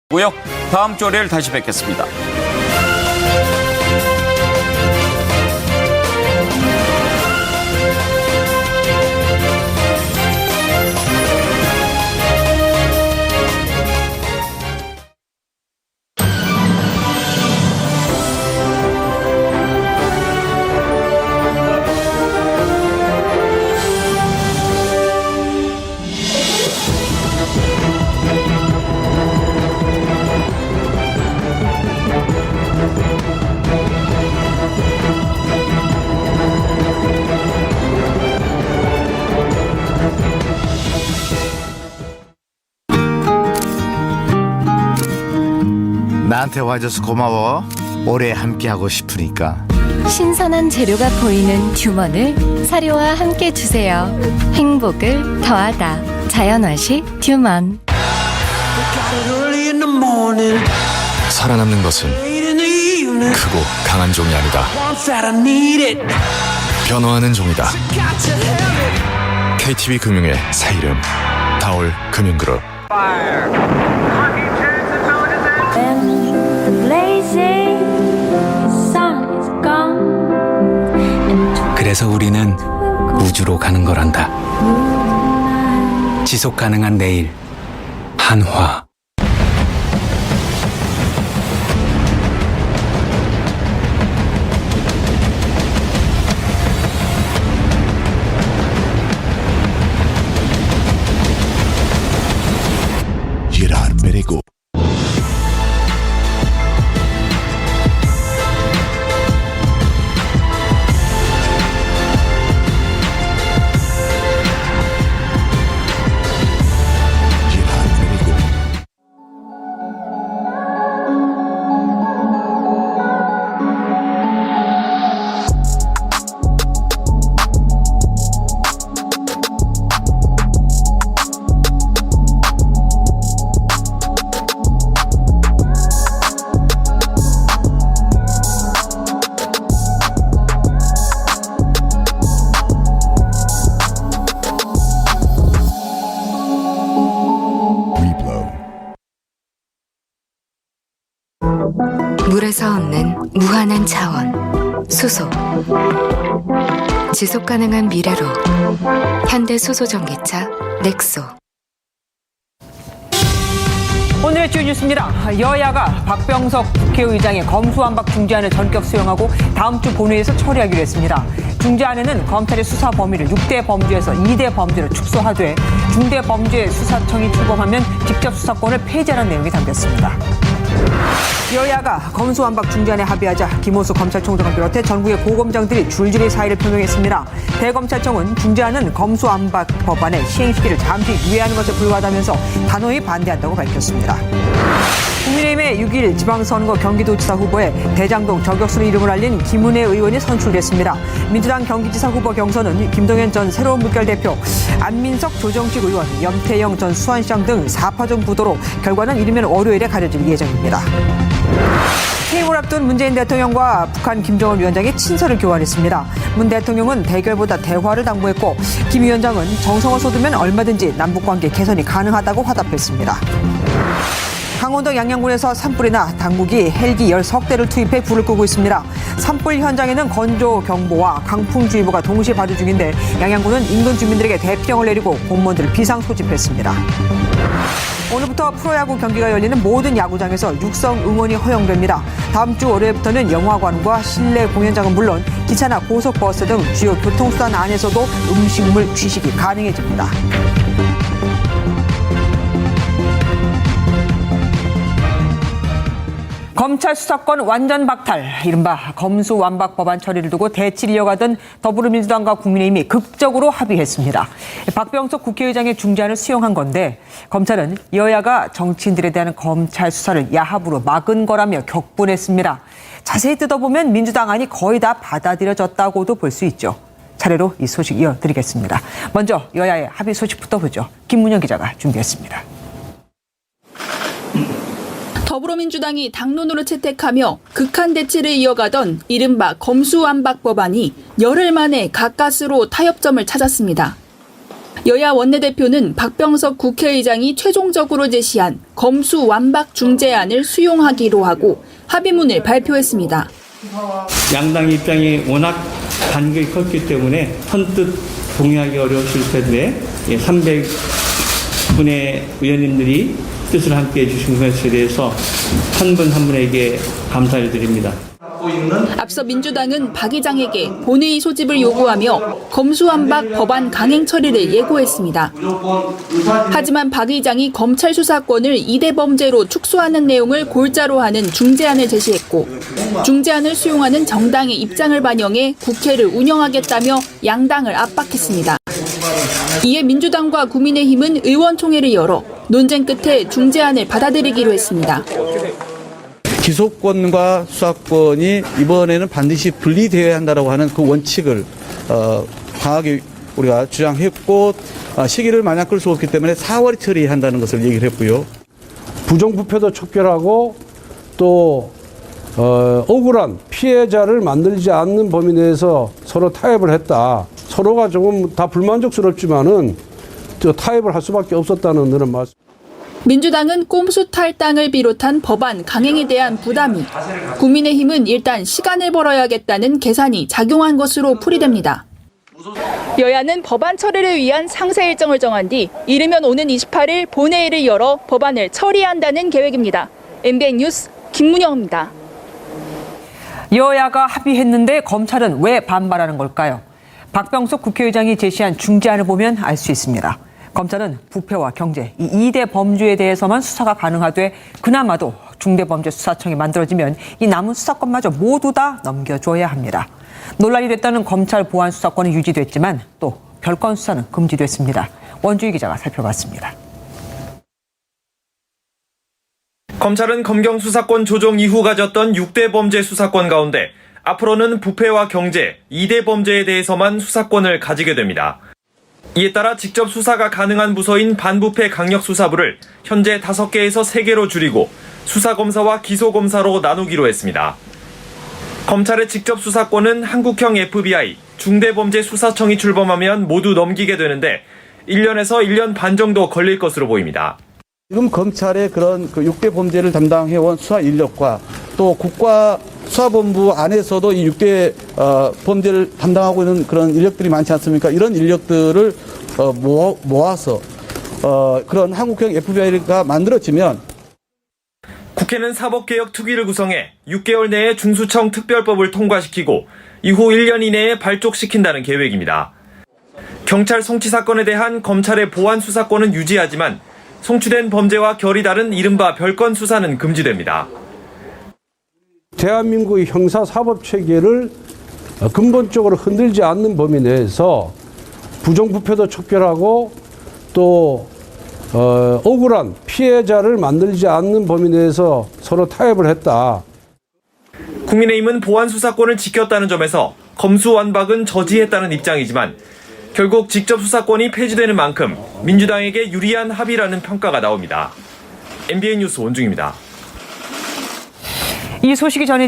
고요. 다음 주 월요일 다시 뵙겠습니다. 나한테 와줘서 고마워. 오래 함께하고 싶으니까. 신선한 재료가 보이는 듀먼을 사료와 함께 주세요. 행복을 더하다. 자연화식 듀먼. 살아남는 것은 크고 강한 종이 아니다. 변화하는 종이다. KTB 금융의 새 이름 다올 금융그룹. 그래서 우리는 우주로 가는 거란다. 지속 가능한 내일 한화. Girar Perego. 물에서 얻는 무한한 자원, 수소. 지속 가능한 미래로 현대 수소 전기차 넥소. 오늘의 주요 뉴스입니다. 여야가 박병석 국회의장의 검수완박 중재안을 전격 수용하고 다음 주 본회의에서 처리하기로 했습니다. 중재안에는 검찰의 수사 범위를 6대 범죄에서 2대 범죄로 축소하되 중대범죄수사청이 출범하면 직접 수사권을 폐지하는 내용이 담겼습니다. 여야가 검수완박 중재안에 합의하자 김호수 검찰총장을 비롯해 전국의 고검장들이 줄줄이 사의를 표명했습니다. 대검찰청은 중재안은 검수완박 법안의 시행시기를 잠시 유예하는 것에 불과하다면서 단호히 반대한다고 밝혔습니다. 국민의힘의 6일 지방선거 경기도지사 후보에 대장동 저격수로 이름을 알린 김은혜 의원이 선출됐습니다. 민주당 경기지사 후보 경선은 김동연 전 새로운 물결 대표, 안민석 조정식 의원, 염태영 전 수원시장 등 4파전 구도로 결과는 이르면 월요일에 가려질 예정입니다. 퇴임을 앞둔 문재인 대통령과 북한 김정은 위원장이 친서를 교환했습니다. 문 대통령은 대결보다 대화를 당부했고 김 위원장은 정성을 쏟으면 얼마든지 남북관계 개선이 가능하다고 화답했습니다. 강원도 양양군에서 산불이나 당국이 헬기 10대를 투입해 불을 끄고 있습니다. 산불 현장에는 건조경보와 강풍주의보가 동시에 발효 중인데 양양군은 인근 주민들에게 대피령을 내리고 공무원들을 비상 소집했습니다. 오늘부터 프로야구 경기가 열리는 모든 야구장에서 육성 응원이 허용됩니다. 다음 주 월요일부터는 영화관과 실내 공연장은 물론 기차나 고속버스 등 주요 교통수단 안에서도 음식물 취식이 가능해집니다. 검찰 수사권 완전 박탈, 이른바 검수완박 법안 처리를 두고 대치를 이어가던 더불어민주당과 국민의힘이 극적으로 합의했습니다. 박병석 국회의장의 중재안을 수용한 건데 검찰은 여야가 정치인들에 대한 검찰 수사를 야합으로 막은 거라며 격분했습니다. 자세히 뜯어보면 민주당 안이 거의 다 받아들여졌다고도 볼 수 있죠. 차례로 이 소식 이어드리겠습니다. 먼저 여야의 합의 소식부터 보죠. 김문영 기자가 준비했습니다. 더불어민주당이 당론으로 채택하며 극한 대치를 이어가던 이른바 검수완박 법안이 열흘 만에 가까스로 타협점을 찾았습니다. 여야 원내대표는 박병석 국회의장이 최종적으로 제시한 검수완박 중재안을 수용하기로 하고 합의문을 발표했습니다. 양당의 입장이 워낙 간격이 컸기 때문에 선뜻 동의하기 어려우실 텐데 300분의 의원님들이 뜻을 함께 해주신 것에 대해서 한 분 한 분에게 감사를 드립니다. 앞서 민주당은 박 의장에게 본회의 소집을 요구하며 검수완박 법안 강행 처리를 예고했습니다. 하지만 박 의장이 검찰 수사권을 2대 범죄로 축소하는 내용을 골자로 하는 중재안을 제시했고 중재안을 수용하는 정당의 입장을 반영해 국회를 운영하겠다며 양당을 압박했습니다. 이에 민주당과 국민의힘은 의원총회를 열어 논쟁 끝에 중재안을 받아들이기로 했습니다. 기소권과 수사권이 이번에는 반드시 분리되어야 한다고 하는 그 원칙을 강하게 우리가 주장했고 시기를 만약 끌 수 없기 때문에 4월에 처리한다는 것을 얘기를 했고요. 부정부패도 촉결하고 또 억울한 피해자를 만들지 않는 범위 내에서 서로 타협을 했다. 서로가 조금 다 불만족스럽지만은 타협을 할 수밖에 없었다는 그런 말씀. 민주당은 꼼수 탈당을 비롯한 법안 강행에 대한 부담이, 국민의힘은 일단 시간을 벌어야겠다는 계산이 작용한 것으로 풀이됩니다. 여야는 법안 처리를 위한 상세 일정을 정한 뒤 이르면 오는 28일 본회의를 열어 법안을 처리한다는 계획입니다. MBN 뉴스 김문영입니다. 여야가 합의했는데 검찰은 왜 반발하는 걸까요? 박병석 국회의장이 제시한 중재안을 보면 알 수 있습니다. 검찰은 부패와 경제, 이 2대 범죄에 대해서만 수사가 가능하되 그나마도 중대범죄수사청이 만들어지면 이 남은 수사권마저 모두 다 넘겨줘야 합니다. 논란이 됐다는 검찰 보안 수사권은 유지됐지만 또 별건 수사는 금지됐습니다. 원주희 기자가 살펴봤습니다. 검찰은 검경 수사권 조정 이후 가졌던 6대 범죄 수사권 가운데 앞으로는 부패와 경제, 2대 범죄에 대해서만 수사권을 가지게 됩니다. 이에 따라 직접 수사가 가능한 부서인 반부패 강력수사부를 현재 5개에서 3개로 줄이고 수사검사와 기소검사로 나누기로 했습니다. 검찰의 직접 수사권은 한국형 FBI, 중대범죄수사청이 출범하면 모두 넘기게 되는데 1년에서 1년 반 정도 걸릴 것으로 보입니다. 지금 검찰의 그런 6대 범죄를 담당해온 수사 인력과 또 국가 수사본부 안에서도 이 6대 범죄를 담당하고 있는 그런 인력들이 많지 않습니까? 이런 인력들을 모아서 그런 한국형 FBI가 만들어지면 국회는 사법개혁 특위를 구성해 6개월 내에 중수청 특별법을 통과시키고 이후 1년 이내에 발족시킨다는 계획입니다. 경찰 송치 사건에 대한 검찰의 보안 수사권은 유지하지만 송치된 범죄와 결이 다른 이른바 별건 수사는 금지됩니다. 대한민국의 형사사법체계를 근본적으로 흔들지 않는 범위 내에서 부정부패도 촉결하고 또 억울한 피해자를 만들지 않는 범위 내에서 서로 타협을 했다. 국민의힘은 보안 수사권을 지켰다는 점에서 검수완박은 저지했다는 입장이지만 결국 직접 수사권이 폐지되는 만큼 민주당에게 유리한 합의라는 평가가 나옵니다. MBN 뉴스 원중입니다. 이 소식이 전해